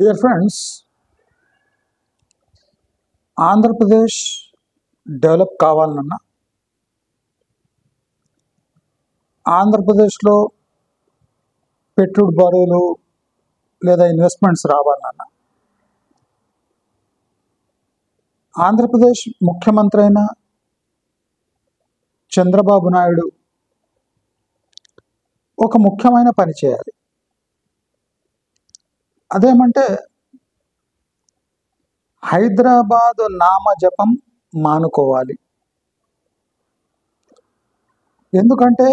Dear friends, Andhra Pradesh develop కావాలన్నా, ఆంధ్రప్రదేశ్లో పెట్టుబడులు లేదా ఇన్వెస్ట్మెంట్స్ రావాలన్నా, ఆంధ్రప్రదేశ్ ముఖ్యమంత్రి అయిన చంద్రబాబు నాయుడు ఒక ముఖ్యమైన పని చేయాలి. అదేమంటే హైదరాబాద్ నామజపం మానుకోవాలి. ఎందుకంటే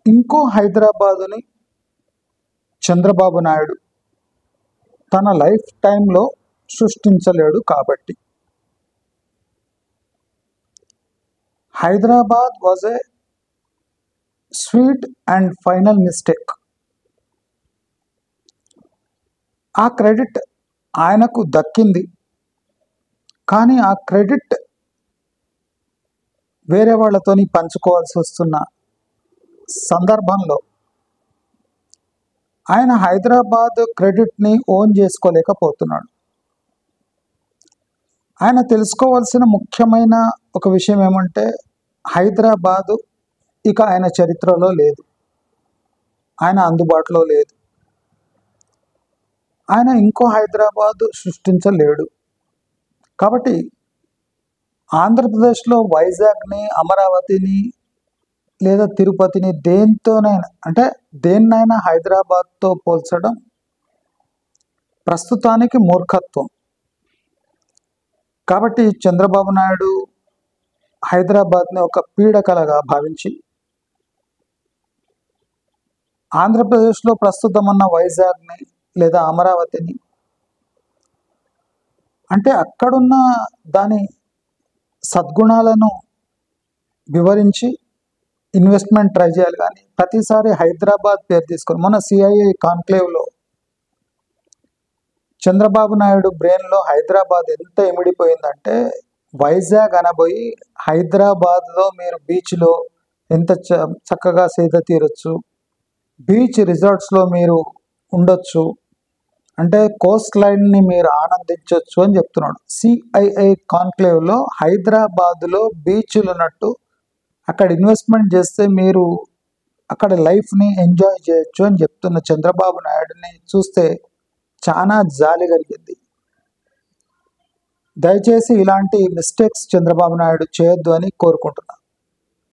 ఇంకో హైదరాబాదుని చంద్రబాబు నాయుడు తన లైఫ్ టైంలో సృష్టించలేడు కాబట్టి. Hyderabad was a sweet and final mistake. ఆ క్రెడిట్ ఆయనకు దక్కింది, కానీ ఆ క్రెడిట్ వేరే వాళ్ళతోని పంచుకోవాల్సి వస్తున్న సందర్భంలో ఆయన హైదరాబాద్ క్రెడిట్ని ఓన్ చేసుకోలేకపోతున్నాడు. ఆయన తెలుసుకోవాల్సిన ముఖ్యమైన ఒక విషయం ఏమంటే హైదరాబాదు ఇక ఆయన చరిత్రలో లేదు, ఆయన అందుబాటులో లేదు, ఆయన ఇంకో హైదరాబాదు సృష్టించలేడు. కాబట్టి ఆంధ్రప్రదేశ్లో వైజాగ్ని, అమరావతిని లేదా తిరుపతిని దేన్నైనా హైదరాబాద్తో పోల్చడం ప్రస్తుతానికి మూర్ఖత్వం. కాబట్టి చంద్రబాబు నాయుడు హైదరాబాద్ని ఒక పీడకలగా భావించి ఆంధ్రప్రదేశ్లో ప్రస్తుతం ఉన్న వైజాగ్ని లేదా అమరావతిని అక్కడున్న దాని సద్గుణాలను వివరించి ఇన్వెస్ట్మెంట్ ట్రై చేయాలి. కానీ ప్రతిసారి హైదరాబాద్ పేరు తీసుకొని, మొన్న సిఐఐ కాన్క్లేవ్లో చంద్రబాబు నాయుడు బ్రెయిన్లో హైదరాబాద్ ఎంత ఇమిడిపోయిందంటే వైజాగ్ అనబోయి హైదరాబాద్లో మీరు బీచ్లో ఎంత చక్కగా సేద తీరొచ్చు, బీచ్ రిసార్ట్స్లో మీరు ఉండొచ్చు, కోస్ట్ లైన్ని మీరు ఆనందించవచ్చు అని చెప్తున్నాడు. సిఐఐ కాన్క్లేవ్లో హైదరాబాద్లో బీచ్లు ఉన్నట్టు అక్కడ ఇన్వెస్ట్మెంట్ చేస్తే మీరు అక్కడ లైఫ్ని ఎంజాయ్ చేయొచ్చు అని చెప్తున్న చంద్రబాబు నాయుడిని చూస్తే చాలా జాలి కలిగింది. దయచేసి ఇలాంటి మిస్టేక్స్ చంద్రబాబు నాయుడు చేయొద్దు అని కోరుకుంటున్నాను.